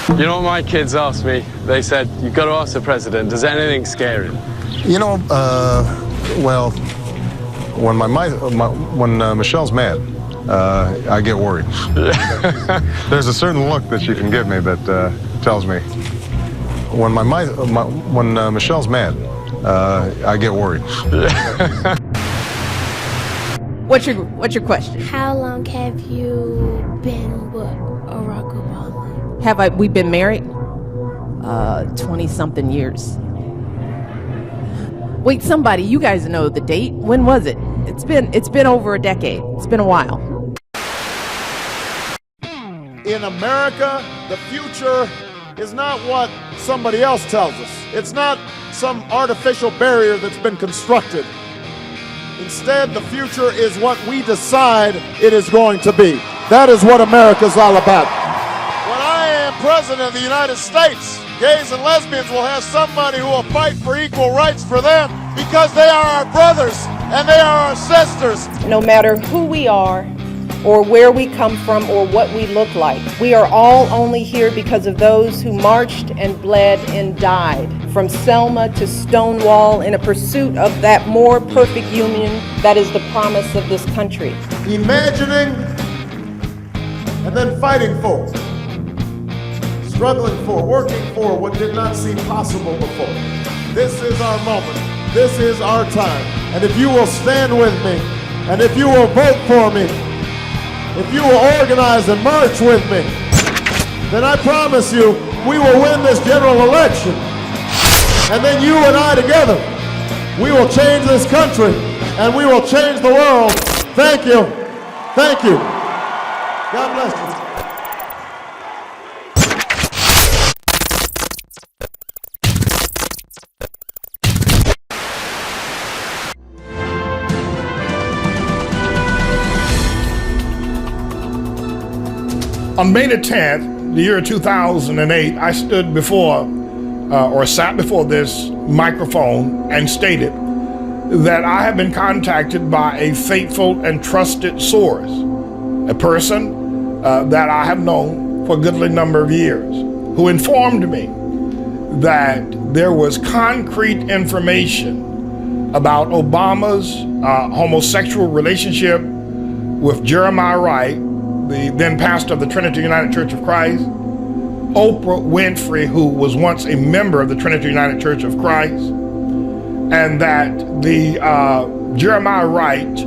You know what my kids asked me? They said, you've got to ask the president, does anything scare him? You know, well, when Michelle's mad, I get worried. There's a certain look that she can give me that tells me when Michelle's mad, I get worried. What's your question? How long have you been with Barack Obama? We been married? 20-something years. Wait, somebody, you guys know the date. When was it? It's been over a decade. It's been a while. In America, the future is not what somebody else tells us. It's not some artificial barrier that's been constructed. Instead, the future is what we decide it is going to be. That is what America's all about. When I am president of the United States, gays and lesbians will have somebody who will fight for equal rights for them because they are our brothers and they are our sisters. No matter who we are or where we come from or what we look like, we are all only here because of those who marched and bled and died from Selma to Stonewall in a pursuit of that more perfect union that is the promise of this country. Imagining and then fighting for, struggling for, working for what did not seem possible before. This is our moment. This is our time. And if you will stand with me, and if you will vote for me, if you will organize and march with me, then I promise you we will win this general election. And then you and I together, we will change this country and we will change the world. Thank you. Thank you. God bless you. On May the 10th, the year 2008, I stood before, sat before this microphone and stated that I have been contacted by a faithful and trusted source, a person that I have known for a goodly number of years, who informed me that there was concrete information about Obama's homosexual relationship with Jeremiah Wright, the then pastor of the Trinity United Church of Christ, Oprah Winfrey, who was once a member of the Trinity United Church of Christ, and that the Jeremiah Wright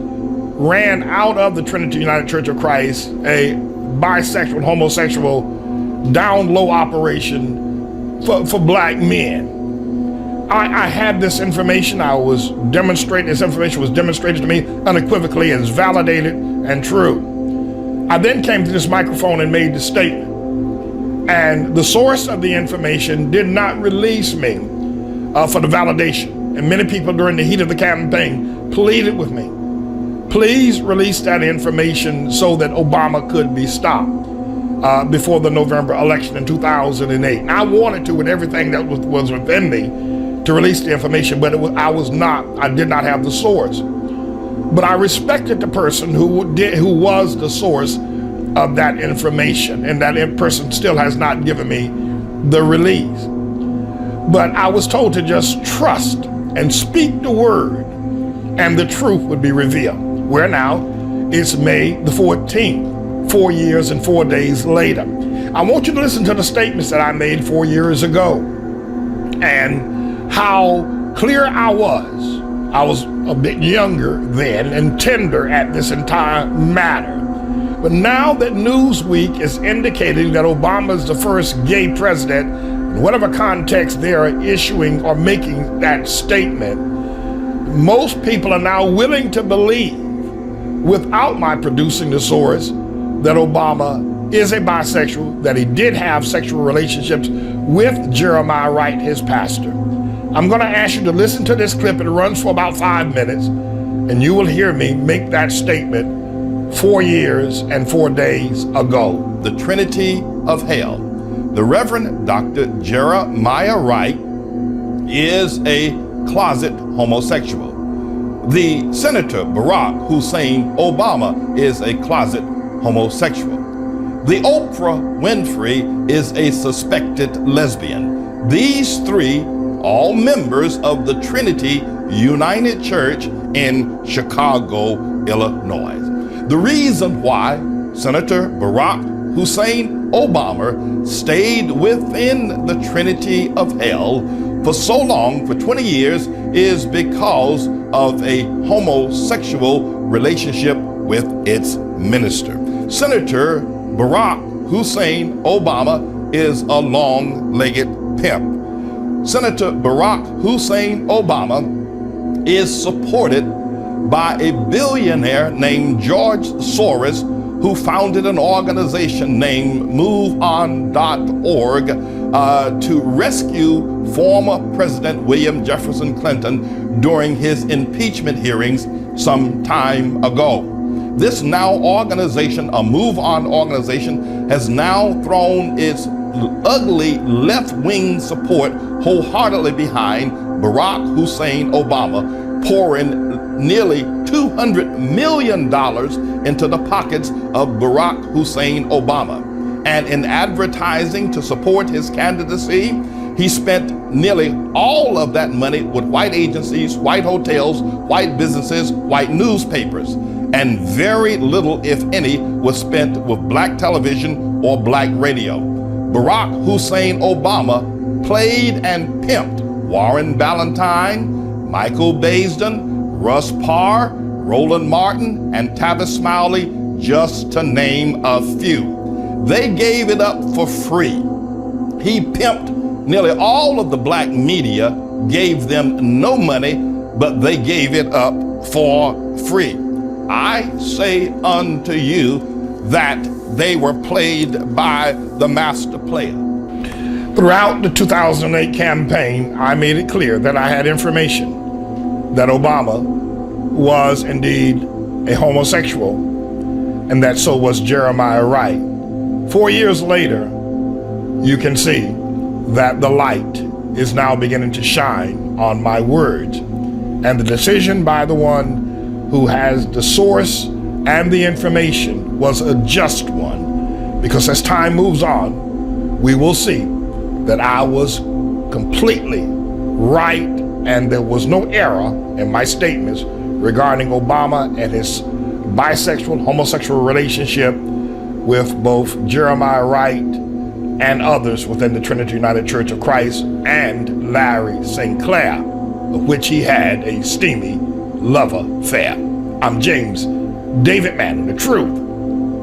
ran out of the Trinity United Church of Christ a bisexual, homosexual, down low operation for black men. I had this information. This information was demonstrated to me unequivocally as validated and true. I then came to this microphone and made the statement. And the source of the information did not release me for the validation. And many people during the heat of the campaign pleaded with me, please release that information so that Obama could be stopped before the November election in 2008. And I wanted to, with everything that was within me, to release the information, but I did not have the source. But I respected the person who was the source of that information, and that person still has not given me the release. But I was told to just trust and speak the word, and the truth would be revealed. Where now, it's May the 14th, 4 years and 4 days later. I want you to listen to the statements that I made 4 years ago, and how clear I was. I was a bit younger then and tender at this entire matter. But now that Newsweek is indicating that Obama is the first gay president, in whatever context they are issuing or making that statement, most people are now willing to believe, without my producing the source, that Obama is a bisexual, that he did have sexual relationships with Jeremiah Wright, his pastor. I'm going to ask you to listen to this clip. It runs for about 5 minutes, and you will hear me make that statement 4 years and 4 days ago. The Trinity of Hell. The Reverend Dr. Jeremiah Wright is a closet homosexual. The Senator Barack Hussein Obama is a closet homosexual. The Oprah Winfrey is a suspected lesbian. These three, all members of the Trinity United Church in Chicago, Illinois. The reason why Senator Barack Hussein Obama stayed within the Trinity of Hell for so long, for 20 years, is because of a homosexual relationship with its minister. Senator Barack Hussein Obama is a long-legged pimp. Senator Barack Hussein Obama is supported by a billionaire named George Soros, who founded an organization named MoveOn.org to rescue former President William Jefferson Clinton during his impeachment hearings some time ago. This now organization, a MoveOn organization, has now thrown its ugly left-wing support wholeheartedly behind Barack Hussein Obama, pouring nearly $200 million into the pockets of Barack Hussein Obama. And in advertising to support his candidacy, he spent nearly all of that money with white agencies, white hotels, white businesses, white newspapers. And very little, if any, was spent with black television or black radio. Barack Hussein Obama played and pimped Warren Ballentine, Michael Baisden, Russ Parr, Roland Martin, and Tavis Smiley, just to name a few. They gave it up for free. He pimped nearly all of the black media, gave them no money, but they gave it up for free. I say unto you that they were played by the master player. Throughout the 2008 campaign, I made it clear that I had information that Obama was indeed a homosexual, and that so was Jeremiah Wright. 4 years later, you can see that the light is now beginning to shine on my words. And the decision by the one who has the source and the information was a just one, because as time moves on, we will see that I was completely right and there was no error in my statements regarding Obama and his bisexual, homosexual relationship with both Jeremiah Wright and others within the Trinity United Church of Christ and Larry St. Clair, of which he had a steamy love affair. I'm James David Manning, the truth,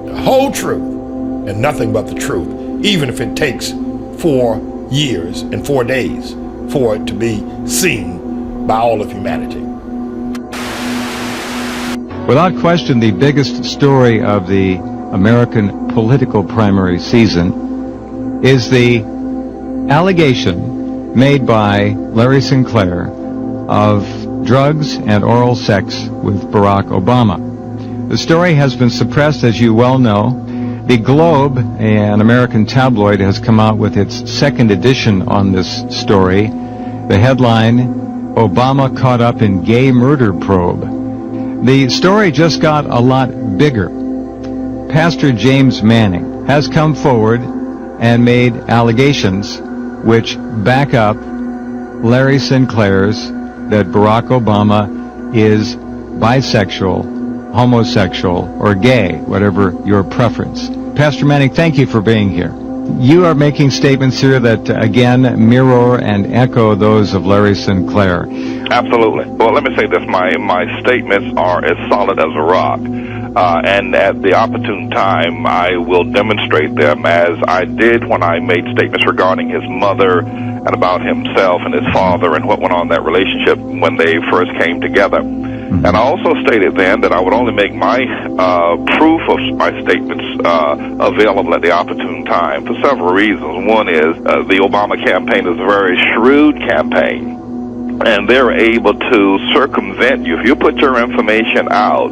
the whole truth, and nothing but the truth, even if it takes 4 years and 4 days for it to be seen by all of humanity. Without question, the biggest story of the American political primary season is the allegation made by Larry Sinclair of drugs and oral sex with Barack Obama. The story has been suppressed, as you well know. The Globe, an American tabloid, has come out with its second edition on this story. The headline, Obama Caught Up in Gay Murder Probe. The story just got a lot bigger. Pastor James Manning has come forward and made allegations which back up Larry Sinclair's that Barack Obama is bisexual, homosexual, or gay, whatever your preference. Pastor Manning, thank you for being here. You are making statements here that, again, mirror and echo those of Larry Sinclair. Absolutely. Well, let me say this. My statements are as solid as a rock. And at the opportune time, I will demonstrate them, as I did when I made statements regarding his mother and about himself and his father and what went on in that relationship when they first came together. And I also stated then that I would only make my proof of my statements available at the opportune time for several reasons. One is the Obama campaign is a very shrewd campaign, and they're able to circumvent you. If you put your information out,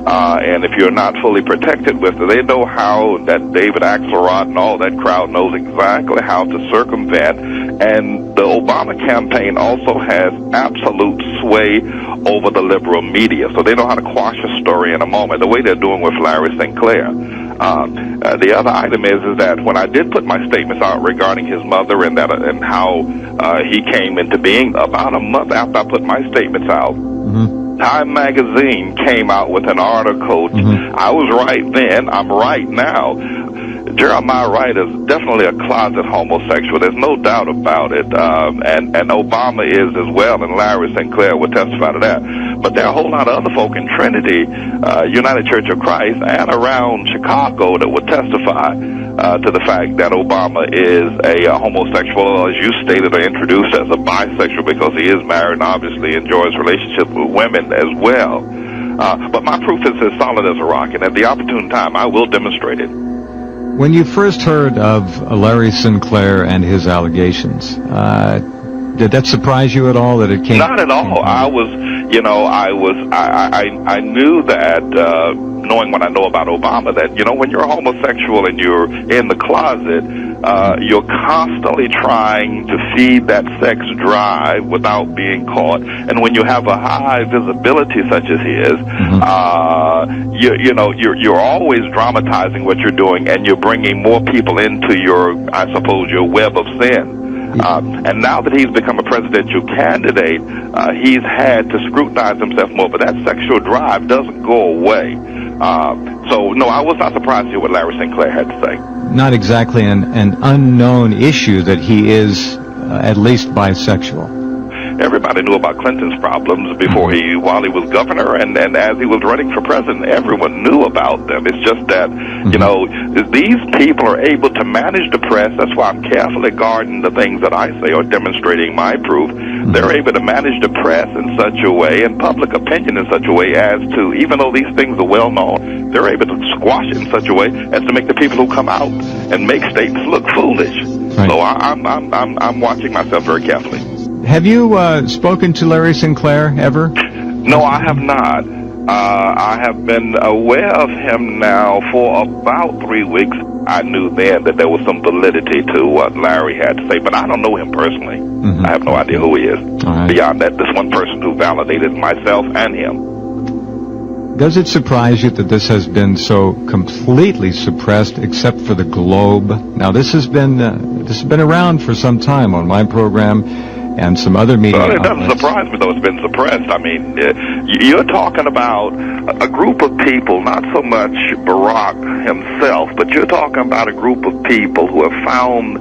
and if you're not fully protected with it, they know how, that David Axelrod and all that crowd knows exactly how to circumvent. And the Obama campaign also has absolute sway over the liberal media, so they know how to quash a story in a moment, the way they're doing with Larry Sinclair. The other item is that when I did put my statements out regarding his mother and that and how he came into being, about a month after I put my statements out, Time magazine came out with an article. I was right then, I'm right now. Jeremiah Wright is definitely a closet homosexual. There's no doubt about it. And Obama is as well, and Larry Sinclair will testify to that. But there are a whole lot of other folk in Trinity, United Church of Christ, and around Chicago that would testify to the fact that Obama is a homosexual, as you stated or introduced, as a bisexual, because he is married and obviously enjoys relationships with women as well. But my proof is as solid as a rock, and at the opportune time, I will demonstrate it. When you first heard of Larry Sinclair and his allegations, did that surprise you at all that it came? Not at all. I knew that, knowing what I know about Obama, that, when you're a homosexual and you're in the closet, you're constantly trying to feed that sex drive without being caught. And when you have a high visibility such as his, you're always dramatizing what you're doing, and you're bringing more people into your web of sin. And now that he's become a presidential candidate, he's had to scrutinize himself more, but that sexual drive doesn't go away. So, no, I was not surprised to hear what Larry Sinclair had to say. Not exactly an unknown issue that he is at least bisexual. Everybody knew about Clinton's problems while he was governor, and as he was running for president, everyone knew about them. It's just that, these people are able to manage the press. That's why I'm carefully guarding the things that I say or demonstrating my proof. They're able to manage the press in such a way and public opinion in such a way as to, even though these things are well known, they're able to squash it in such a way as to make the people who come out and make statements look foolish. Right. So I'm watching myself very carefully. Have you spoken to Larry Sinclair ever? No, I have not. I have been aware of him now for about 3 weeks. I knew then that there was some validity to what Larry had to say, but I don't know him personally. I have no idea who he is. Right. Beyond that, this one person who validated myself and him. Does it surprise you that this has been so completely suppressed, except for the Globe? Now, this has been around for some time on my program and some other media outlets. Well, it doesn't surprise me, though, it's been suppressed. I mean, you're talking about a group of people, not so much Barack himself, but you're talking about a group of people who have found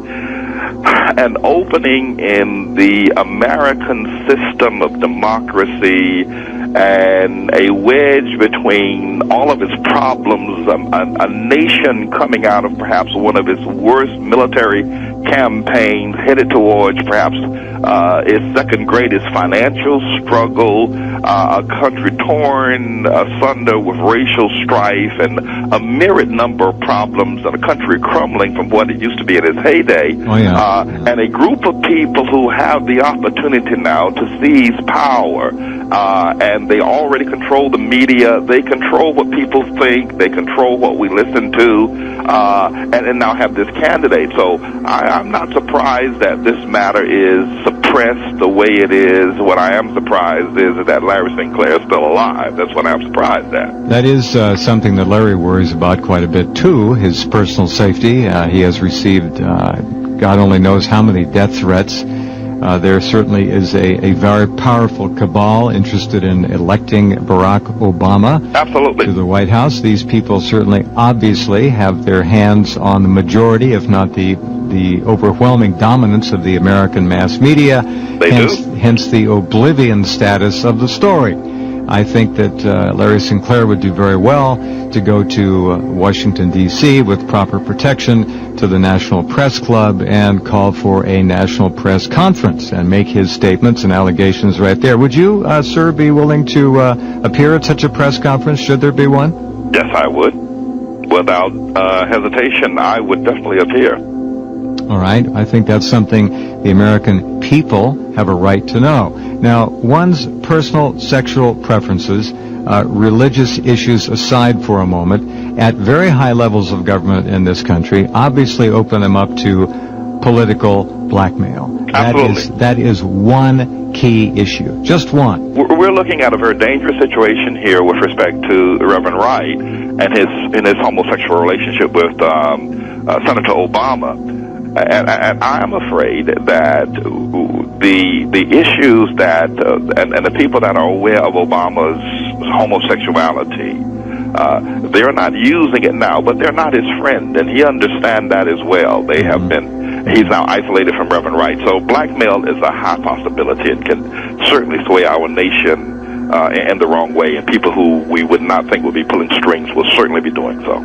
an opening in the American system of democracy and a wedge between all of its problems, a nation coming out of perhaps one of its worst military campaigns, headed towards perhaps its second greatest financial struggle, a country torn asunder with racial strife and a myriad number of problems, and a country crumbling from what it used to be in its heyday, and a group of people who have the opportunity now to seize power, and they already control the media, they control what people think, they control what we listen to, and now have this candidate. So I'm not surprised that this matter is suppressed the way it is. What I am surprised is that Larry Sinclair is still alive. That's what I'm surprised at. That is something that Larry worries about quite a bit, too, his personal safety. He has received, God only knows how many death threats. There certainly is a very powerful cabal interested in electing Barack Obama to the White House. These people certainly, obviously, have their hands on the majority, if not the overwhelming dominance of the American mass media, hence the oblivion status of the story. I think that Larry Sinclair would do very well to go to Washington, D.C. with proper protection to the National Press Club and call for a national press conference and make his statements and allegations right there. Would you, sir, be willing to appear at such a press conference, should there be one? Yes, I would. Without hesitation, I would definitely appear. All right. I think that's something the American people have a right to know. Now, one's personal sexual preferences, religious issues aside for a moment, at very high levels of government in this country, obviously open them up to political blackmail. Absolutely. That is one key issue. Just one. We're looking at a very dangerous situation here with respect to Reverend Wright. and his homosexual relationship with Senator Obama. And I am afraid that the issues that and the people that are aware of Obama's homosexuality, they're not using it now, but they're not his friend, and he understands that as well. They have been. He's now isolated from Reverend Wright. So blackmail is a high possibility and can certainly sway our nation in the wrong way, and people who we would not think would be pulling strings will certainly be doing so.